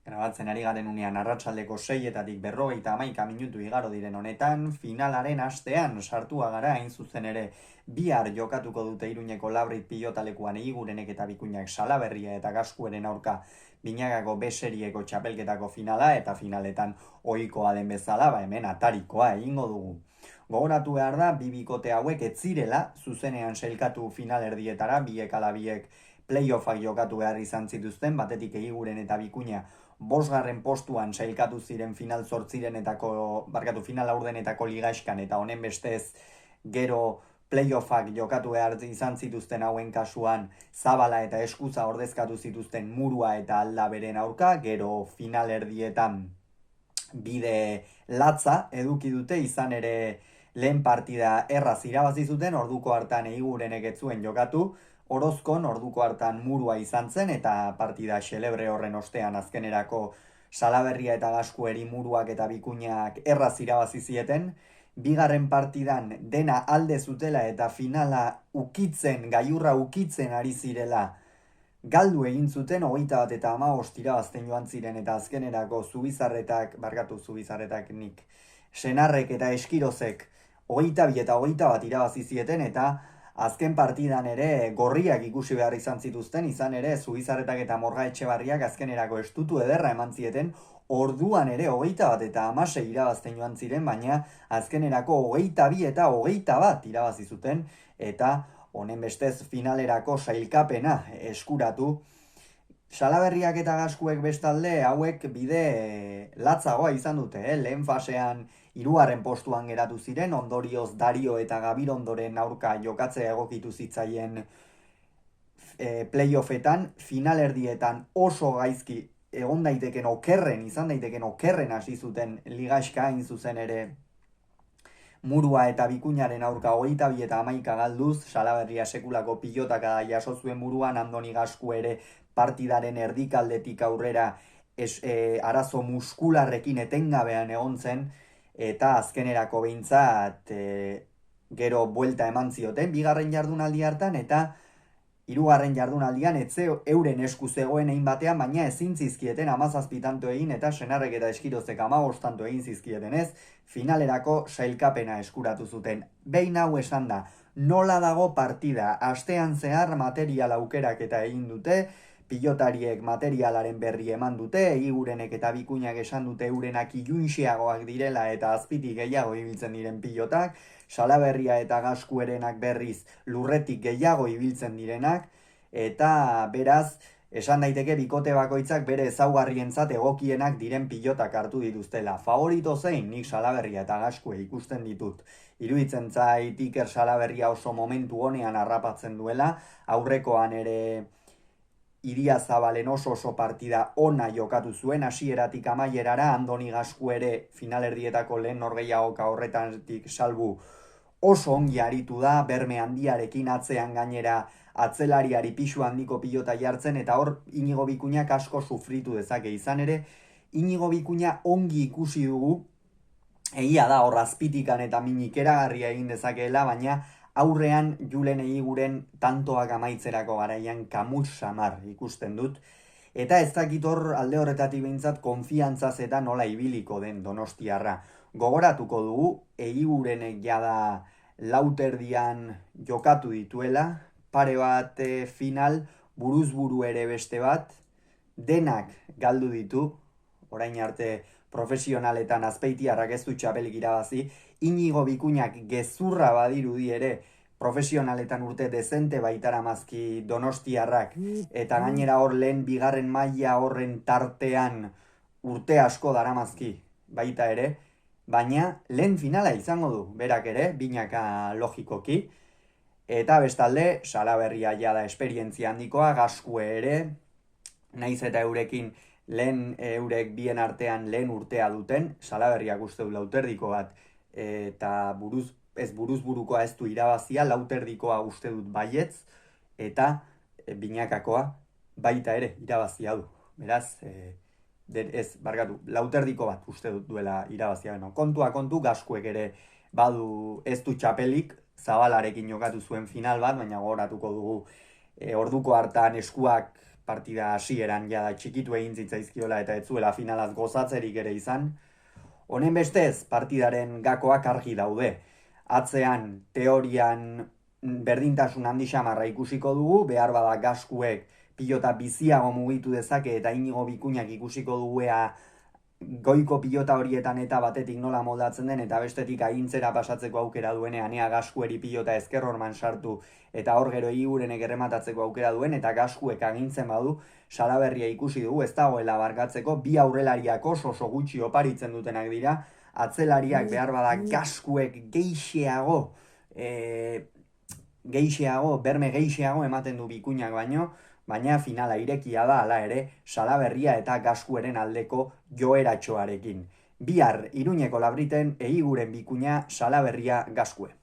Grabatzen ari garen unean arratsaldeko 6:41 minutu igaro diren honetan, finalaren hastean sartua gara hain zuzen ere bihar jokatuko dute Iruñeko Labrit pilotalekuan Egurenek eta Bikuñak Salaberria eta Gaskueren aurka Binagako B-serieko txapelketako finala eta finaletan ohikoa den bezala, hemen atarikoa egingo dugu. Gogoratu behar da, bi bikote hauek ez zirela zuzenean sailkatu finalerdietara, biek ala biek playoffak jokatu behar izan zituzten, batetik Eguren eta Bikuña bosgarren postuan sailkatu ziren final laurdenetako ligaiskan eta honen bestez gero playoffak jokatu behar izan zituzten hauen kasuan Zabala eta Eskuza ordezkatu zituzten Murua eta Aldaberen aurka, gero finalerdietan bide latza eduki dute, izan ere lehen partida erraz irabazi zuten, orduko hartan Egurenek ez zuen jokatu, Orozkon orduko hartan Murua izan zen eta partida xelebre horren ostean azkenerako Salaberria eta Gaskueri Muruak eta Bikuñak erraz irabazi zieten. Bigarren partidan dena alde zutela eta finala gailurra ukitzen ari zirela galdu egin zuten, 21 eta 15 irabazten joan ziren eta azkenerako Zubizarretak nik, Senarrek eta Eskirozek 22 eta 21 irabazi zieten eta azken partidan ere gorriak ikusi behar izan zituzten, izan ere Zubizarretak eta Morga Etxebarriak azkenerako estutu ederra eman zieten, orduan ere 21 eta 16 irabazten joan ziren, baina azkenerako 22 eta 21 irabazi zuten, eta honen bestez finalerako sailkapena eskuratu. Salaberriak eta Gaskuek bestalde hauek bide latzagoa izan dute, lehen fasean 3. postuan geratu ziren, ondorioz Dario eta Gabirondoren aurka jokatzea egokitu zitzaien playoffetan, finalerdietan oso gaizki izan daiteken okerren hasi zuten ligaiska, hain zuzen ere Murua eta Bikuñaren aurka 22 eta 11 galduz, Salaberria sekulako pilotaka da jaso zuen Muruan, Andoni Gasku ere partidaren erdikaldetik aurrera arazo muskularrekin etengabean egon zen, eta azkenerako behintzat gero buelta eman zioten bigarren jardunaldi hartan, eta 3. jardunaldian euren esku zegoen egin batean, baina ezin zizkieten 17 tanto egin eta Senarrek eta Eskirozek 15 tanto egin zizkieten ez, finalerako sailkapena eskuratu zuten. Behin hau esan da, nola dago partida, astean zehar material aukerak eta egin dute, pilotariek materialaren berri eman dute, Egurenek eta Bikuñak esan dute eurenak ilunxiagoak direla eta azpitik gehiago ibiltzen diren pilotak, Salaberria eta Gaskuerenak berriz lurretik gehiago ibiltzen direnak, eta beraz, esan daiteke bikote bakoitzak bere ezaugarrientzat egokienak diren pilotak hartu dituztela. Favorito zein, nik Salaberria eta Gaskue ikusten ditut. Iruditzen zait Iker Salaberria oso momentu honean harrapatzen duela, aurrekoan ere Idiazabalen oso partida ona jokatu zuen, hasieratik amaierara, Andoni Gasku ere finalerdietako lehen norgehiagoka horretatik salbu oso ongi aritu da, berme handiarekin atzean gainera atzelariari pisu handiko pilota jartzen, eta hor Inigo Bikuñak asko sufritu dezake, izan ere Inigo Bikuña ongi ikusi dugu, egia da hor azpitikan eta minik eragarria egin dezakeela, baina aurrean Julen Eguren tantoak amaitzerako garaian kamut samar ikusten dut, eta ez dakit hor alde horretatik behintzat konfiantzaz eta nola ibiliko den Donostiarra. Gogoratuko dugu, Egurenek jada lauterdian jokatu dituela, pare bat final, buruz-buru ere beste bat, denak galdu ditu, orain arte profesionaletan Azpeitiarrak ez du txapelik irabazi, Inigo Bikuñak gezurra badirudi ere profesionaletan urte dezente baitara mazki Donostiarrak, eta gainera hor lehen bigarren maila horren tartean urte asko daramazki baita ere, baina lehen finala izango du, berak ere, binaka logikoki, eta bestalde, Salaberria jada esperientzia handikoa, Gaskue ere, naiz eta eurekin lehen eurek bien artean lehen urtea duten, Salaberriak uste du lauterdiko bat, eta buruzburukoa ez du irabazia, lauterdikoa uste dut baietz, eta binakakoa baita ere irabazia du. Beraz, lauterdiko bat uste dut duela irabazia. Kontua kontu, Gaskuek ere badu ez du txapelik, Zabalarekin jokatu zuen final bat, baina gogoratuko dugu orduko hartan eskuak partida hasieran jada txikitu egin zitzaizkiola eta ez zuela finalaz gozatzerik ere izan. Honen bestez, partidaren gakoak argi daude. Atzean, teorian berdintasun handi xamarra ikusiko dugu, behar bada Gaskuek pilota biziago mugitu dezake eta Inigo Bikuñak ikusiko dugu goiko pilota horietan eta batetik nola moldatzen den eta bestetik agintzera pasatzeko aukera duenean Gaskueri pilota ezker horman sartu eta hor gero Igurenek errematatzeko aukera duen eta Gaskuek agintzen badu Salaberria ikusi dugu ez dagoela barkatzeko, bi aurrelariak oso gutxi oparitzen dutenak dira, atzelariak behar bada Gaskuek berme geixeago ematen du Bikuñak baina finala irekia da hala ere Salaberria eta Gaskueren aldeko joeratxoarekin. Bihar Iruñeko Labriten Eiguren Bikuña Salaberria Gaskue.